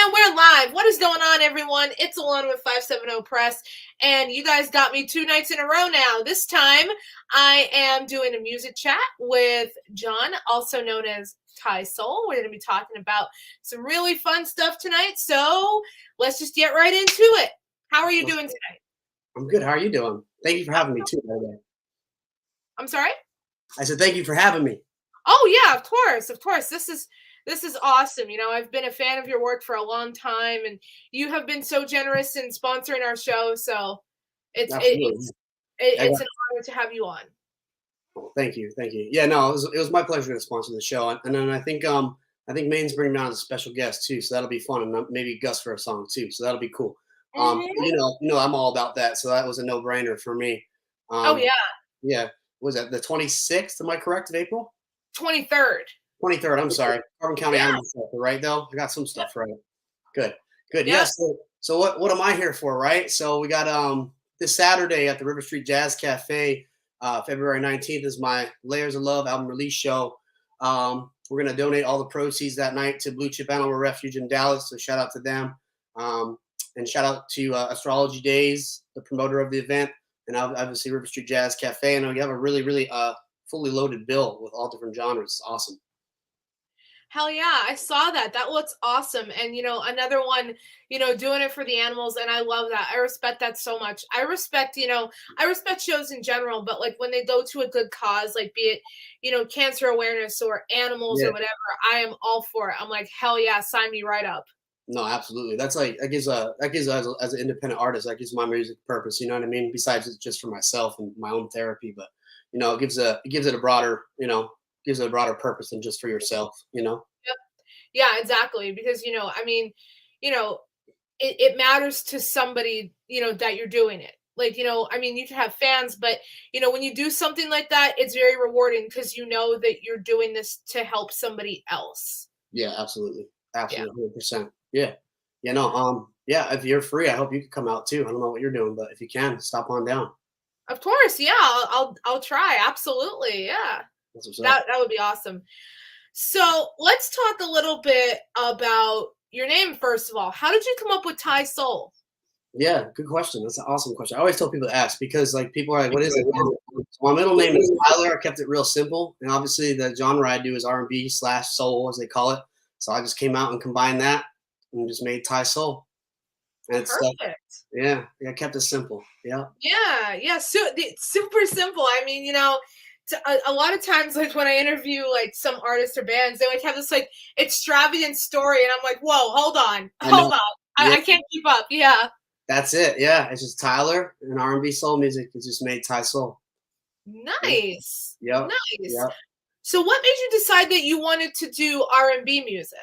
And we're live. What is going on, everyone? It's Alonna with 570 Press, and you guys got me 2 nights in a row now. This time, I am doing a music chat with John, also known as TySoul. We're going to be talking about some really fun stuff tonight, so let's just get right into it. How are you doing tonight? I'm good. How are you doing? Thank you for having me, too, by the way. I'm sorry? I said thank you for having me. Oh, yeah, of course, of course. This is awesome. You know, I've been a fan of your work for a long time, and you have been so generous in sponsoring our show. So it's an honor to have you on. Well, thank you, Yeah, no, it was my pleasure to sponsor the show, and then I think Maine's bringing me on as a special guest too, so that'll be fun, and maybe Gus for a song too, so that'll be cool. You know, I'm all about that, so that was a no-brainer for me. Oh yeah. Yeah. Was that the 26th? Am I correct? Of April? 23rd. 23rd. I'm sorry. Carbon County Animal Shelter, right? Though I got some stuff right. Good. Yes. Yeah, so what am I here for, right? So we got this Saturday at the River Street Jazz Cafe, February 19th is my Layers of Love album release show. We're gonna donate all the proceeds that night to Blue Chip Animal Refuge in Dallas. So shout out to them, and shout out to Astrology Days, the promoter of the event, and obviously River Street Jazz Cafe. And we have a really fully loaded bill with all different genres. It's awesome. Hell yeah, I saw that. That looks awesome. And, you know, another one, you know, doing it for the animals. And I love that. I respect that so much. I respect shows in general, but like when they go to a good cause, like be it, you know, cancer awareness or animals or whatever, I am all for it. I'm like, hell yeah, sign me right up. No, absolutely. That's like, that gives as an independent artist, that gives my music purpose. You know what I mean? Besides it's just for myself and my own therapy, but you know, it gives it a broader, gives it a broader purpose than just for yourself, you know? Yep. Yeah, exactly. Because, you know, I mean, you know, it matters to somebody, you know, that you're doing it. Like, you know, I mean, you can have fans, but, you know, when you do something like that, it's very rewarding because you know that you're doing this to help somebody else. Yeah, absolutely. Absolutely. 100%. Yeah. You know, yeah, if you're free, I hope you can come out too. I don't know what you're doing, but if you can, stop on down. Of course. Yeah. I'll try. Absolutely. Yeah. That would be awesome. So let's talk a little bit about your name, first of all. How did you come up with TySoul? Yeah, good question. That's an awesome question. I always tell people to ask because like people are like, what is it? So my middle name is Tyler. I kept it real simple. And obviously the genre I do is R&B/soul, as they call it. So I just came out and combined that and just made TySoul. And it's perfect. Yeah, I kept it simple. Yeah. Yeah. So super simple. I mean, you know, a lot of times, like when I interview like some artists or bands, they like have this like extravagant story, and I'm like, whoa, hold on. I can't keep up. Yeah. That's it. Yeah, it's just Tyler and R&B soul music. It's just made TySoul. Nice. Yeah. Nice. Yep. So, what made you decide that you wanted to do R&B music?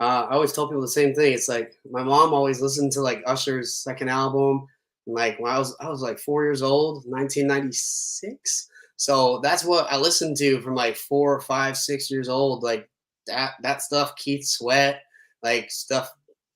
I always tell people the same thing. It's like my mom always listened to like Usher's second album, and like when I was like 4 years old, 1996. So that's what I listened to from like 4, 5, 6 years old. Like that stuff, Keith Sweat, like stuff.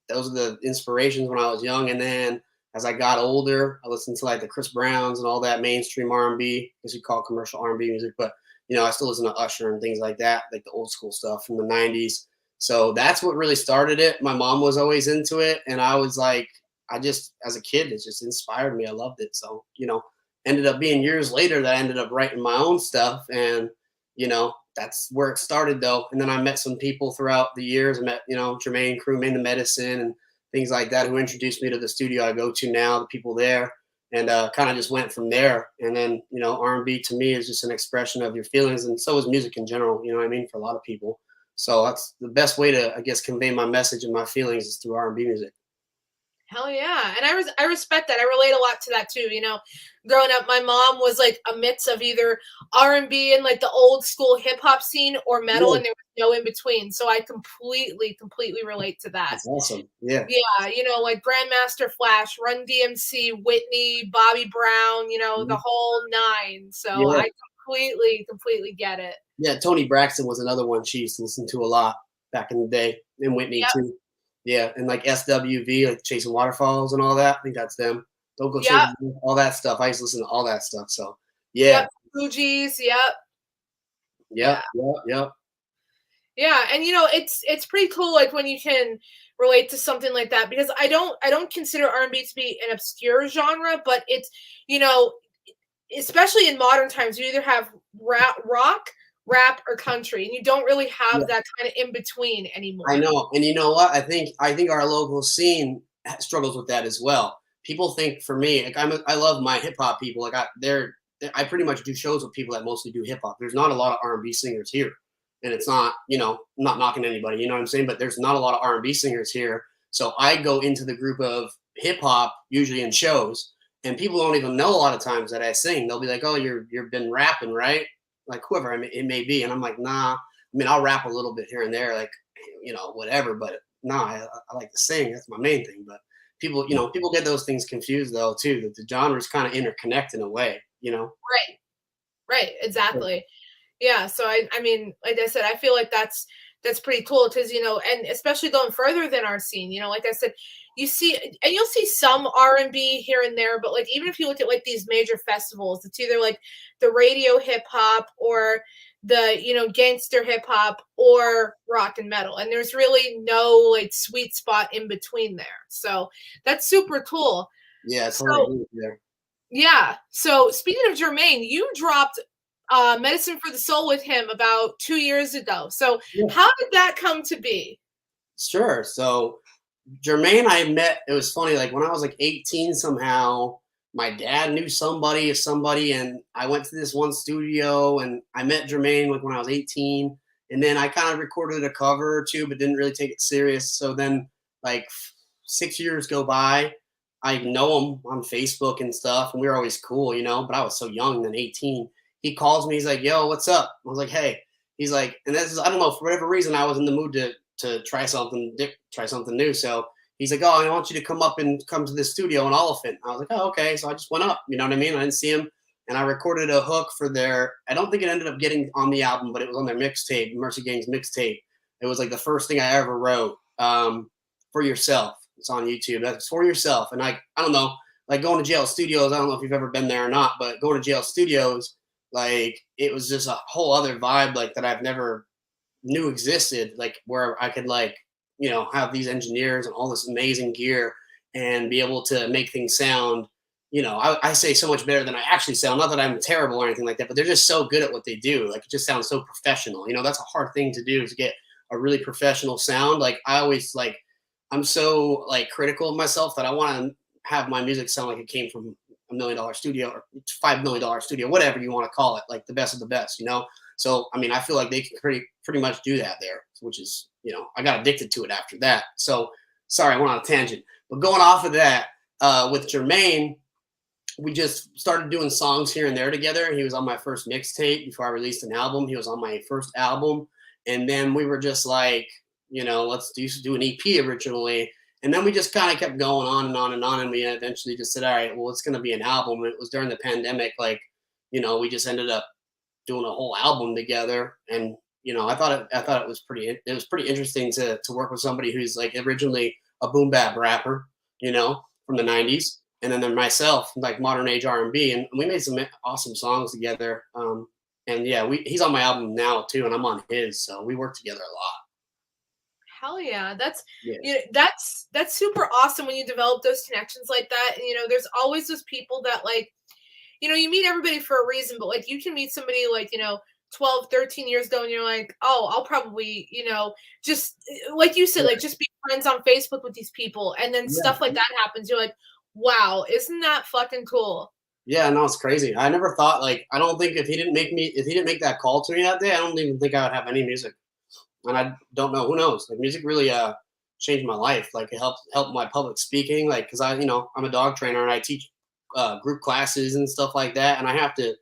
Those are the inspirations when I was young. And then as I got older, I listened to like the Chris Browns and all that mainstream R&B, as you call commercial R&B music. But you know, I still listen to Usher and things like that, like the old school stuff from the 90s. So that's what really started it. My mom was always into it, and I was like, as a kid, it just inspired me. I loved it. So, you know, ended up being years later that I ended up writing my own stuff, and you know, that's where it started though. And then I met some people throughout the years. I met, you know, Jermaine Crewman, the Medicine, and things like that, who introduced me to the studio I go to now, the people there, and kind of just went from there. And then, you know, R&B to me is just an expression of your feelings, and so is music in general. You know what I mean? For a lot of people. So that's the best way to, I guess, convey my message and my feelings is through R&B music. Hell yeah. And I respect that. I relate a lot to that too. You know, growing up, my mom was like a mix of either R&B and like the old school hip hop scene or metal, and there was no in between. So I completely relate to that. That's awesome. Yeah. Yeah. You know, like Grandmaster Flash, Run DMC, Whitney, Bobby Brown, you know, the whole nine. So I completely get it. Yeah. Toni Braxton was another one she used to listen to a lot back in the day, and Whitney too. Yeah, and like SWV, like Chasing Waterfalls and all that. I think that's them. Don't go chasing all that stuff. I used to listen to all that stuff. So yeah. Fugees, Yep. Yeah, and it's pretty cool like when you can relate to something like that because I don't consider R&B to be an obscure genre, but it's you know especially in modern times, you either have rock, rap, or country, and you don't really have Yeah, that kind of in between I anymore. know, and you know what? I think our local scene struggles with that as well. People think for me, like I love my hip hop people. Like I pretty much do shows with people that mostly do hip hop. There's not a lot of R&B singers here, and it's not I'm not knocking anybody. You know what I'm saying? But there's not a lot of R&B singers here. So I go into the group of hip hop usually in shows, and people don't even know a lot of times that I sing. They'll be like, "Oh, you've been rapping, right?" Like whoever it may be, and I'm like, "Nah." I mean, I'll rap a little bit here and there, like whatever. But no, I like to sing. That's my main thing. But people get those things confused though too. That the genres kind of interconnect in a way. Right, right, exactly. Yeah, so I mean, like I said, I feel like that's pretty cool because and especially going further than our scene, like I said, you see, and you'll see some R&B here and there, but like even if you look at like these major festivals, it's either like the radio hip hop or the gangster hip hop or rock and metal, and there's really no like sweet spot in between there. So that's super cool. Yeah, I totally So agree with you there. yeah. So speaking of Jermaine, you dropped Medicine for the Soul with him about 2 years ago. So Yeah, how did that come to be? sure. So Jermaine, I met. It was funny. Like when I was like 18, somehow my dad knew somebody, and I went to this one studio, and I met Jermaine like when I was 18, and then I kind of recorded a cover or two, but didn't really take it serious. So then, like 6 years go by. I know him on Facebook and stuff, and we were always cool. But I was so young then, 18. He calls me. He's like, "Yo, what's up?" I was like, "Hey." He's like, and this is I don't know for whatever reason I was in the mood to try something new. So he's like, "Oh, I want you to come to the studio in Oliphant." I was like, "Oh, okay." So I just went up. You know what I mean? I didn't see him, and I recorded a hook for their. I don't think it ended up getting on the album, but it was on their mixtape, Mercy Gang's mixtape. It was like the first thing I ever wrote. For yourself. It's on YouTube. That's for yourself. And I don't know, like going to jail studios. I don't know if you've ever been there or not, but going to jail studios, like it was just a whole other vibe, like that I've never knew existed, like where I could have these engineers and all this amazing gear and be able to make things sound, I say so much better than I actually sound. Not that I'm terrible or anything like that, but they're just so good at what they do. Like it just sounds so professional. That's a hard thing to do is get a really professional sound. Like I always like I'm so like critical of myself that I want to have my music sound like it came from $1 million studio or $5 million studio, whatever you want to call it, like the best of the best. So I mean, I feel like they can pretty much do that there, which is I got addicted to it after that. So sorry, I went on a tangent, but going off of that, with Jermaine, we just started doing songs here and there together. He was on my first mixtape before I released an album. He was on my first album, and then we were just like, let's do an EP originally. And then we just kind of kept going on and on and on. And we eventually just said, all right, well, it's going to be an album. And it was during the pandemic. Like, we just ended up doing a whole album together. And I thought it was pretty interesting to work with somebody who's like originally a boom bap rapper, from the '90s, and then myself, like modern age R&B, and we made some awesome songs together. And yeah, he's on my album now too, and I'm on his, so we work together a lot. Hell yeah. That's Yeah, that's super awesome when you develop those connections like that. And there's always those people that like, you meet everybody for a reason, but like you can meet somebody like, 12, 13 years ago and you're like, oh, I'll probably, just like you said, like just be friends on Facebook with these people. And then stuff yeah, like that happens. You're like, wow, isn't that fucking cool? yeah. No, it's crazy. I never thought like I don't think if he didn't make that call to me that day, I don't even think I would have any music. And I don't know. Who knows? Like music really changed my life. Like it helped my public speaking. Like because I'm a dog trainer and I teach group classes and stuff like that. And I have to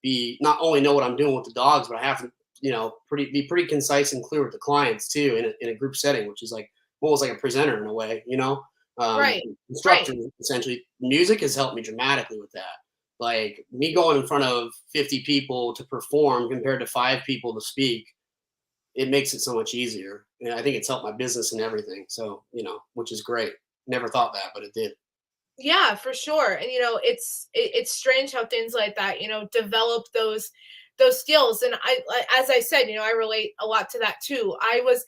be not only know what I'm doing with the dogs, but I have to be pretty concise and clear with the clients too in a group setting, which is like almost like a presenter in a way. Right. Right. Instructor essentially. Music has helped me dramatically with that. Like me going in front of 50 people to perform compared to 5 people to speak, it makes it so much easier. And I think it's helped my business and everything. So, which is great. Never thought that, but it did. Yeah, for sure. And it's strange how things like that, develop those skills. And as I said, I relate a lot to that too. I was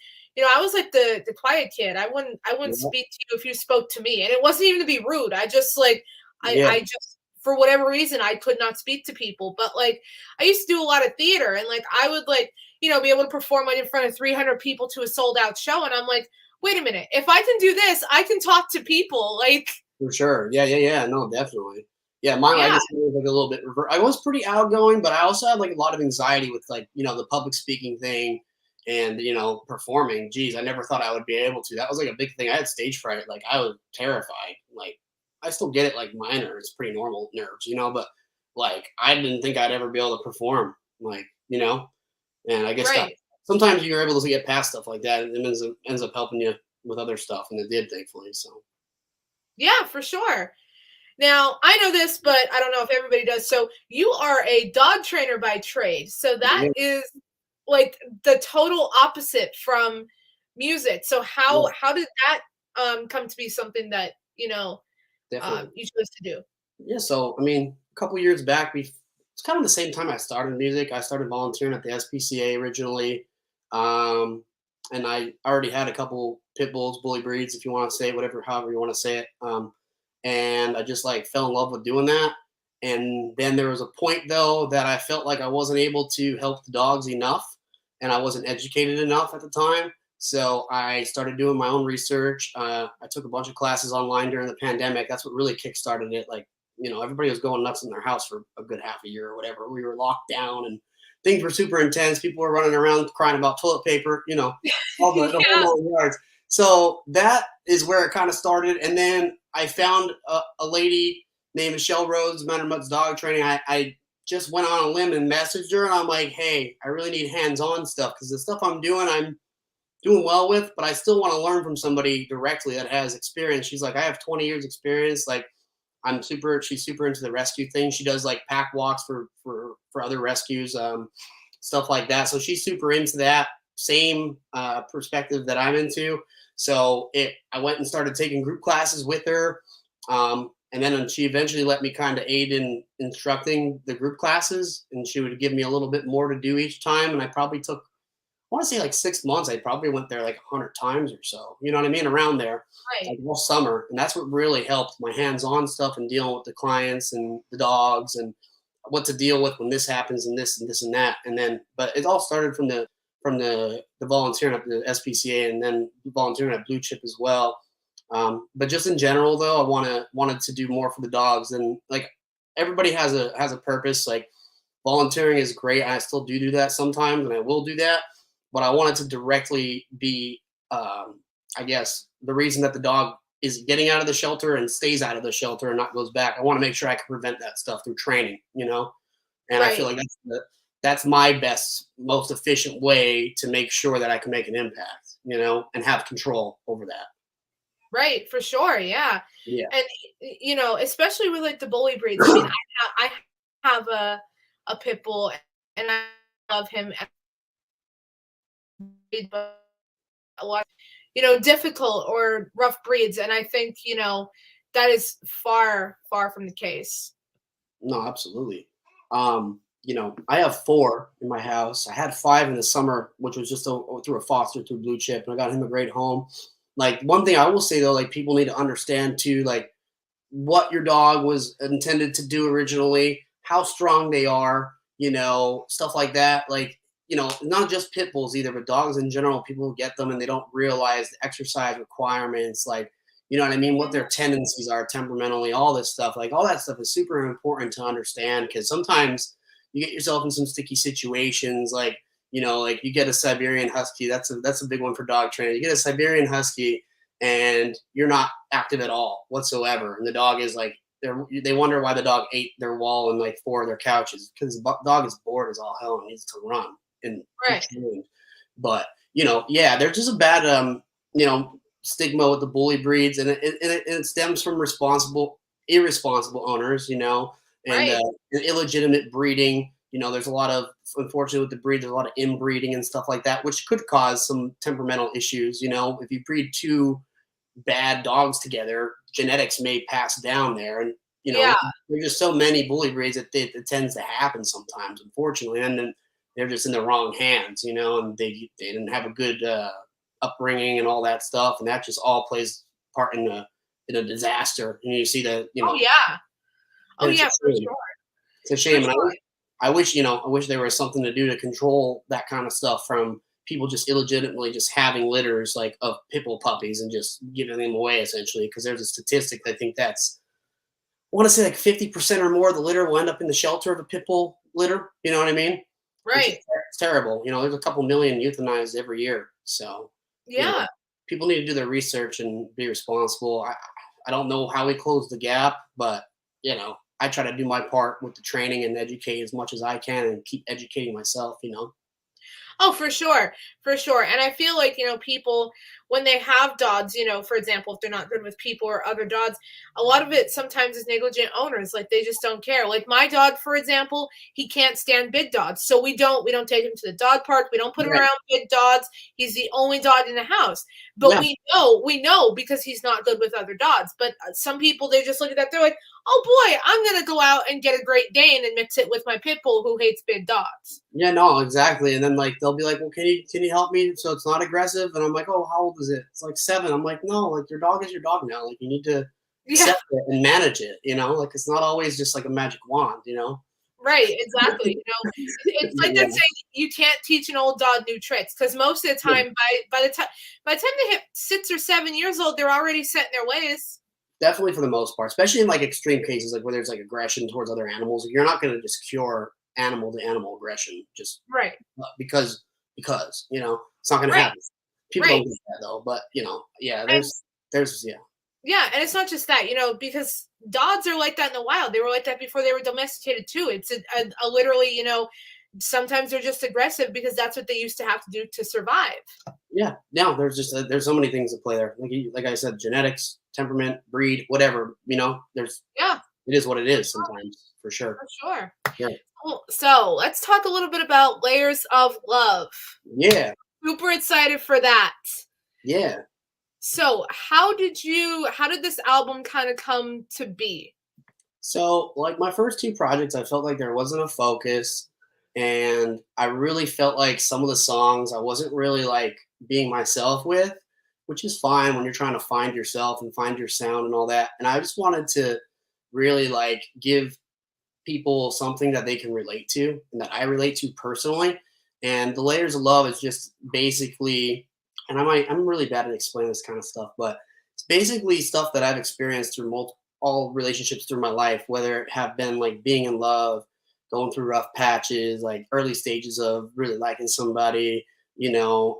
like the quiet kid. I wouldn't Yeah. speak to you if you spoke to me. And it wasn't even to be rude. I just like, Yeah. I just, for whatever reason, I could not speak to people. But like, I used to do a lot of theater, and like, I would like, be able to perform in front of 300 people to a sold out show. And I'm like, wait a minute, if I can do this, I can talk to people. Like, For sure. Yeah, yeah, yeah. No, definitely. Yeah, mine, I yeah, guess, was like a little bit I was pretty outgoing, but I also had like a lot of anxiety with like, the public speaking thing and, performing. Geez, I never thought I would be able to. That was like a big thing. I had stage fright. Like I was terrified. Like I still get it like minor. It's pretty normal nerves, but like I didn't think I'd ever be able to perform. Like, and I guess that right. sometimes you're able to get past stuff like that and it ends up helping you with other stuff. And it did, thankfully. So Yeah, for sure. Now, I know this, but I don't know if everybody does. So, you are a dog trainer by trade. So, that yeah, is like the total opposite from music. So, yeah, how did that come to be something that, definitely. you chose to do? Yeah, so I mean, a couple years back, it's kind of the same time I started music. I started volunteering at the SPCA originally, um, and I already had a couple pit bulls, bully breeds, if you want to say it, whatever, however you want to say it. And I just like fell in love with doing that. And then there was a point though that I felt like I wasn't able to help the dogs enough, and I wasn't educated enough at the time. So I started doing my own research. I took a bunch of classes online during the pandemic. That's what really kickstarted it. Like everybody was going nuts in their house for a good half a year or whatever. We were locked down and things were super intense. People were running around crying about toilet paper, all the whole Yeah. nine yards. So that is where it kind of started. And then I found a lady named Michelle Rhodes, Matter Mutts Dog Training. I just went on a limb and messaged her, and I'm like, hey, I really need hands-on stuff because the stuff I'm doing well with, but I still want to learn from somebody directly that has experience. She's like, I have 20 years experience. Like she's super into the rescue thing. She does like pack walks for other rescues, stuff like that. So she's super into that same perspective that I'm into. So I went and started taking group classes with her. And then she eventually let me kind of aid in instructing the group classes, and she would give me a little bit more to do each time. And I probably took, I want to say like 6 months. I probably went there like 100 times or so. You know what I mean? Around there, Right. like all summer, and that's what really helped my hands-on stuff and dealing with the clients and the dogs and what to deal with when this happens and this and this and that. And then, but it all started from the volunteering at the SPCA and then volunteering at Blue Chip as well. But just in general, though, I wanted to do more for the dogs, and like everybody has a purpose. Like volunteering is great. I still do that sometimes, and I will do that. But I wanted to directly be, I guess, the reason that the dog is getting out of the shelter and stays out of the shelter and not goes back. I want to make sure I can prevent that stuff through training, and I feel Right. like that's my best, most efficient way to make sure that I can make an impact, and have control over that. Right, for sure. Yeah. Yeah. And especially with like the bully breeds. I mean, I have a pit bull, and I love him, but a lot, difficult or rough breeds. And I think, that is far, far from the case. No, absolutely. I have four in my house. I had five in the summer, which was just through a foster through Blue Chip, and I got him a great home. Like one thing I will say though, like people need to understand too, like what your dog was intended to do originally, how strong they are, stuff like that. Like, not just pit bulls either, but dogs in general, people get them and they don't realize the exercise requirements, like, you know what I mean? What their tendencies are temperamentally, all this stuff. Like all that stuff is super important to understand because sometimes you get yourself in some sticky situations, like you get a Siberian Husky. That's a big one for dog training. You get a Siberian Husky and you're not active at all whatsoever, and the dog is like they wonder why the dog ate their wall and like four of their couches because the dog is bored as all hell and needs to run and be Right. trained. But yeah, there's just a bad stigma with the bully breeds, and it stems from irresponsible owners, and Right. illegitimate breeding. There's a lot of, unfortunately, with the breed, there's a lot of inbreeding and stuff like that, which could cause some temperamental issues. If you breed two bad dogs together, genetics may pass down there, and you know, Yeah. there's just so many bully breeds that it tends to happen sometimes, unfortunately, and then they're just in the wrong hands, you know, and they didn't have a good upbringing and all that stuff, and that just all plays part in a disaster. And you see that, you Oh know, yeah. Oh and it's a yeah, for shame. sure. It's a For shame, and sure. I wish, you know, I wish there was something to do to control that kind of stuff from people just illegitimately just having litters like of pit bull puppies and just giving them away essentially. Because there's a statistic I think that's I want to say like 50% or more of the litter will end up in the shelter of a pit bull litter. You know what I mean? Which is Right. it's terrible. You know, there's a couple million euthanized every year. So, you know, Yeah. people need to do their research and be responsible. I don't know how we close the gap, but you know, I try to do my part with the training and educate as much as I can and keep educating myself, you know. Oh, for sure. For sure. And I feel like, people, when they have dogs, for example, if they're not good with people or other dogs, a lot of it sometimes is negligent owners. Like they just don't care. Like my dog, for example, he can't stand big dogs. So we don't take him to the dog park. We don't put him Right. around big dogs. He's the only dog in the house. But Yeah. we know because he's not good with other dogs. But some people, they just look at that. They're like, oh boy, I'm going to go out and get a Great Dane and mix it with my pit bull who hates big dogs. Yeah, no, exactly. And then like they'll be like, "Well, can you help me so it's not aggressive?" And I'm like, "Oh, how old is it?" It's like 7. I'm like, "No, like your dog is your dog now. Like you need to Yeah. accept it and manage it, you know? Like it's not always just like a magic wand, you know?" Right, exactly. It's like Yeah. that saying you can't teach an old dog new tricks because most of the Yeah. time, by the time they hit 6 or 7 years old, they're already set in their ways. Definitely for the most part, especially in like extreme cases like where there's like aggression towards other animals. You're not going to just cure animal to animal aggression just Right, because, you know, it's not going to right, happen. People right. don't get that though, but you know, yeah, And there's yeah. yeah, and it's not just that, because dogs are like that in the wild. They were like that before they were domesticated too. It's a literally, sometimes they're just aggressive because that's what they used to have to do to survive. Yeah, no, there's just there's so many things at play there. Like I said, genetics, temperament, breed, whatever. You know, there's Yeah, it is what it is sometimes for sure. for sure. Yeah, Cool. So let's talk a little bit about layers of love. yeah, Super excited for that. yeah. So, how did this album kind of come to be? So like my first 2 projects, I felt like there wasn't a focus, and I really felt like some of the songs I wasn't really like being myself with, which is fine when you're trying to find yourself and find your sound and all that. And I just wanted to really like give people something that they can relate to and that I relate to personally. And the layers of love is just basically, and I'm really bad at explaining this kind of stuff, but it's basically stuff that I've experienced through multiple all relationships through my life, whether it have been like being in love, going through rough patches, like early stages of really liking somebody, you know,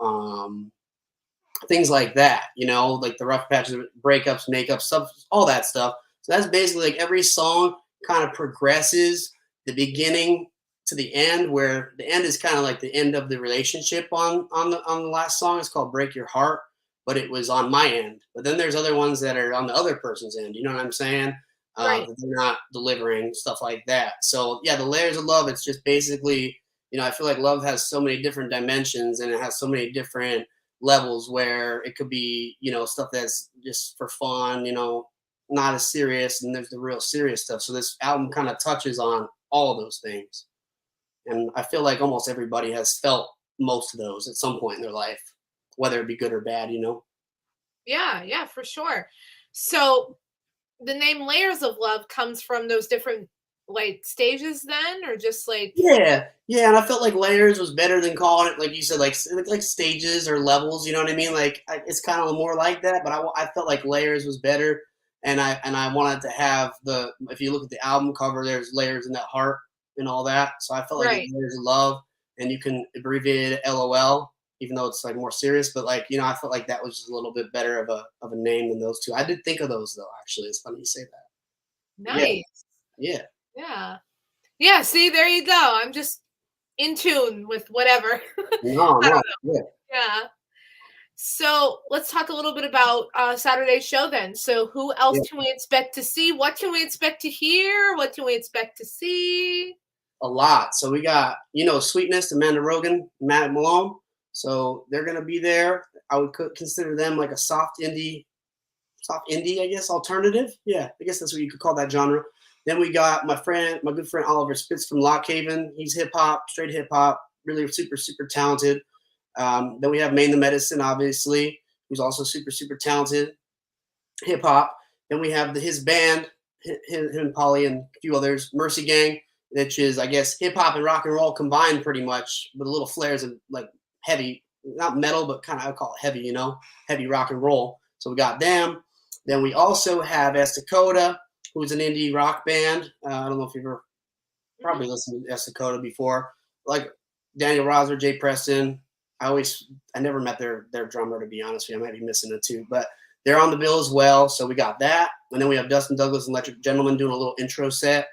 things like that, you know, like the rough patches, breakups, makeup, stuff, all that stuff. So that's basically like every song kind of progresses the beginning to the end, where the end is kind of like the end of the relationship on the last song. It's called Break Your Heart, but it was on my end. But then there's other ones that are on the other person's end. You know what I'm saying? Right. That they're not delivering stuff like that. So yeah, the layers of love. It's just basically, you know, I feel like love has so many different dimensions and it has so many different levels where it could be, you know, stuff that's just for fun, you know, not as serious, and there's the real serious stuff. So this album kind of touches on all of those things. And I feel like almost everybody has felt most of those at some point in their life, whether it be good or bad, you know? Yeah, yeah, for sure. So, the name Layers of Love comes from those different like stages then or just like Yeah, yeah, and I felt like layers was better than calling it, like you said, like like stages or levels. You know what I mean? Like it's kind of more like that, but I felt like layers was better, and I wanted to have the if you look at the album cover, there's layers in that heart and all that. So I felt like right. it's layers of love, and you can abbreviate it LOL, even though it's like more serious. But like you know, I felt like that was just a little bit better of a name than those two. I did think of those though. Actually, it's funny you say that. Yeah, Nice. yeah, Yeah. Yeah, see, there you go. I'm just in tune with whatever. no, I don't no, know. yeah, Yeah. So let's talk a little bit about Saturday's show then. So who else yeah. can we expect to see? What can we expect to hear? What can we expect to see? A lot. So we got, you know, Sweetness, Amanda Rogan, Matt Malone. So they're gonna be there. I would consider them like a soft indie, I guess, alternative. Yeah, I guess that's what you could call that genre. Then we got my good friend Oliver Spitz from Lock Haven. He's hip hop, straight hip hop, really super, super talented. Then we have Maine the Medicine, obviously, who's also super, super talented, hip hop. Then we have his band, him and Polly and a few others, Mercy Gang, which is, I guess, hip hop and rock and roll combined pretty much, with a little flares of like heavy, not metal, but kind of I would call it heavy, heavy rock and roll. So we got them. Then we also have S Dakota, who's an indie rock band. I don't know if you've ever probably listened to S Dakota before. Like Daniel Roser, Jay Preston. I never met their drummer, to be honest with you. I might be missing it too, but they're on the bill as well. So we got that. And then we have Dustin Douglas and Electric Gentleman doing a little intro set.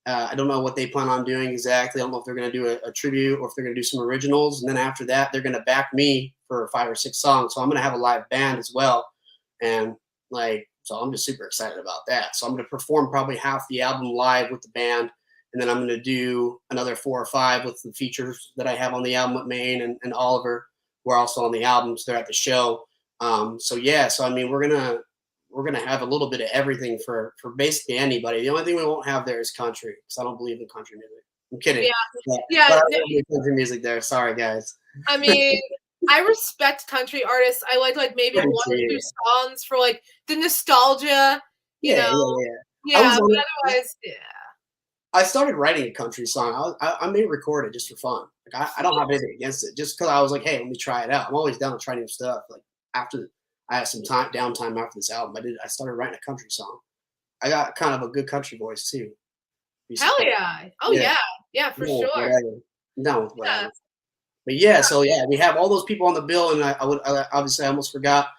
I don't know what they plan on doing exactly. I don't know if they're going to do a tribute or if they're going to do some originals. And then after that, they're going to back me for 5 or 6 songs. So I'm going to have a live band as well. And so I'm just super excited about that. So I'm going to perform probably half the album live with the band. And then I'm going to do another 4 or 5 with the features that I have on the album with Maine and Oliver, who are also on the album. So they're at the show. So I mean, we're gonna have a little bit of everything for basically anybody. The only thing we won't have there is country, because I don't believe in country music. I'm kidding. Yeah. But I don't believe in country music there. Sorry, guys. I mean, I respect country artists. I like maybe 1 or 2 songs for like the nostalgia. You know? Yeah. But otherwise, yeah. I started writing a country song. I may record it just for fun. Like I don't have anything against it. Just because I was like, hey, let me try it out. I'm always down to try new stuff. Like after I had some downtime after this album, I started writing a country song. I got kind of a good country voice too. Hell yeah! Oh yeah, for sure. I'm down with whatever. But so we have all those people on the bill, and I obviously I almost forgot.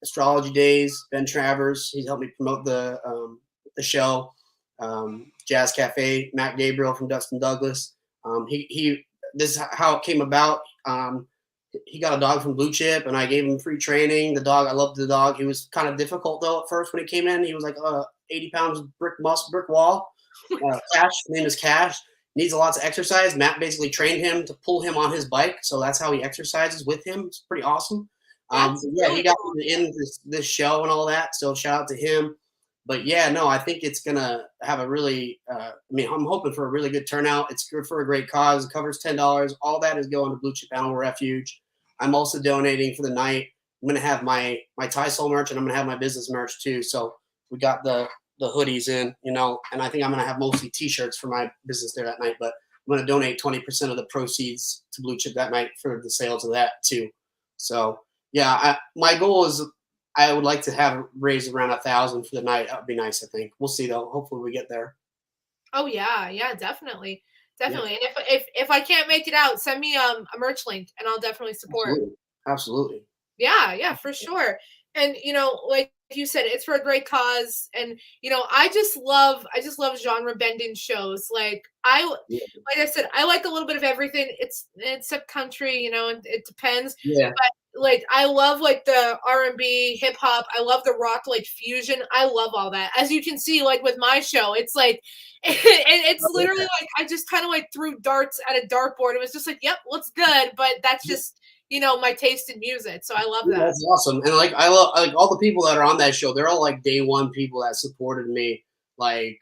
Astrology Days, Ben Travers, he's helped me promote the show. Jazz Cafe, Matt Gabriel from Dustin Douglas. This is how it came about. He got a dog from Blue Chip, and I gave him free training. The dog, I loved the dog. He was kind of difficult though at first when he came in. He was like 80 pounds brick wall. Cash, his name is Cash. Needs a lot of exercise. Matt basically trained him to pull him on his bike, so that's how he exercises with him. It's pretty awesome. He got in this show and all that. So shout out to him. But I think it's gonna have a really. I'm hoping for a really good turnout. It's good for a great cause. It covers $10. All that is going to Blue Chip Animal Refuge. I'm also donating for the night. I'm gonna have my TySoul merch, and I'm gonna have my business merch too. So we got the hoodies in, and I think I'm gonna have mostly T-shirts for my business there that night. But I'm gonna donate 20% of the proceeds to Blue Chip that night for the sales of that too. So my goal is. I would like to have raised around 1,000 for the night. That would be nice, I think. We'll see though. Hopefully we get there. Oh yeah, definitely. And if I can't make it out, send me a merch link, and I'll definitely support. Absolutely. Yeah, for sure. And like you said, it's for a great cause. And I just love genre bending shows. Like I said, I like a little bit of everything. It's a country, and it depends. Yeah. But like I love like the R&B, hip hop. I love the rock like fusion. I love all that. As you can see, like with my show, it's like it's literally like I just kind of like threw darts at a dartboard. It was just like, yep, looks good, but that's just my taste in music. So I love that. That's awesome. And like I love like all the people that are on that show. They're all like day one people that supported me. Like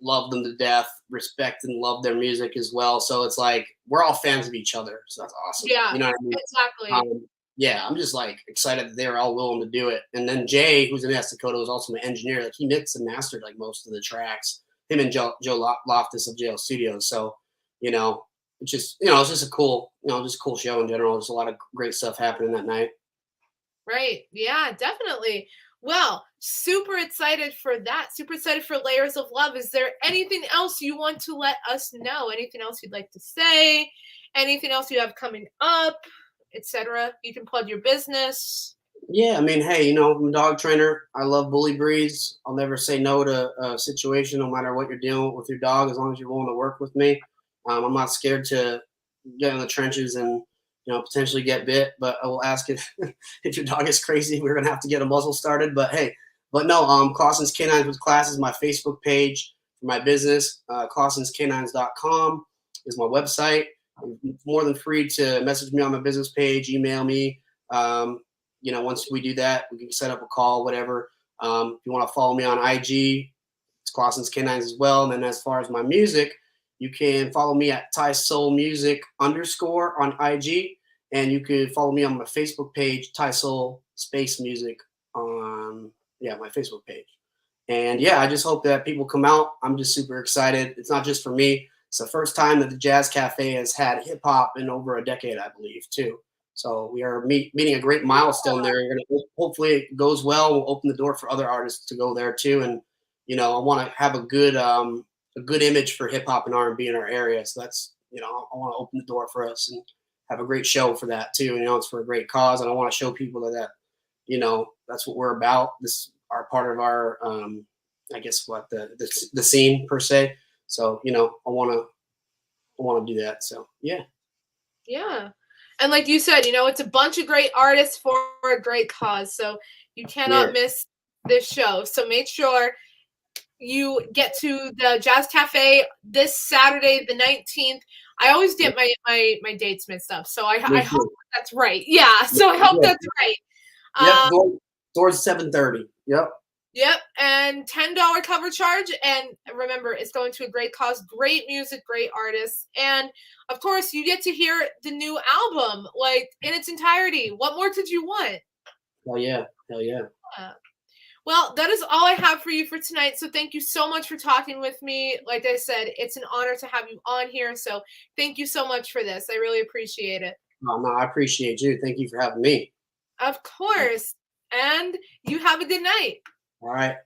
love them to death, respect and love their music as well. So it's like we're all fans of each other. So that's awesome. Yeah, you know what I mean? Exactly. I'm just like excited that they're all willing to do it. And then Jay, who's in S Dakota, was also my engineer. Like he mixed and mastered like most of the tracks. Him and Joe Loftus of JL Studios. So it's just it's just a cool cool show in general. There's a lot of great stuff happening that night. Right. Yeah, definitely. Well, super excited for that. Super excited for Layers of Love. Is there anything else you want to let us know? Anything else you'd like to say? Anything else you have coming up, etc.? You can plug your business. Yeah, I mean, hey, I'm a dog trainer. I love bully breeds. I'll never say no to a situation, no matter what you're dealing with your dog, as long as you're willing to work with me. I'm not scared to get in the trenches and potentially get bit, but I will ask if your dog is crazy, we're gonna have to get a muzzle started. But hey, Clausen's Canines with Class is my Facebook page for my business. ClausensCanines.com is my website. You're more than free to message me on my business page, email me. Once we do that, we can set up a call, whatever. If you want to follow me on IG, Clausen's Canines as well. And then as far as my music, you can follow me at TySoul Music underscore on IG, and you can follow me on my Facebook page, TySoul Space Music on my Facebook page. And yeah, I just hope that people come out. I'm just super excited. It's not just for me. It's the first time that the Jazz Cafe has had hip hop in over a decade, I believe, too. So we are meeting a great milestone there. Hopefully it goes well. We'll open the door for other artists to go there too. And I want to have a good image for hip hop and R&B in our area. So that's I want to open the door for us and have a great show for that too. It's for a great cause, and I want to show people that that's what we're about. This are part of our I guess what the scene per se. So I want to do that. So yeah. And like you said, it's a bunch of great artists for a great cause. So you cannot miss this show. So make sure you get to the Jazz Cafe this Saturday, the 19th. I always get my dates mixed up. So I hope that's right. Yeah. So I hope that's right. Doors 7:30. Yep, and $10 cover charge. And remember, it's going to a great cause, great music, great artists. And of course, you get to hear the new album, like in its entirety. What more could you want? Hell yeah. Well, that is all I have for you for tonight. So thank you so much for talking with me. Like I said, it's an honor to have you on here. So thank you so much for this. I really appreciate it. No, I appreciate you. Thank you for having me. Of course. And you have a good night. All right.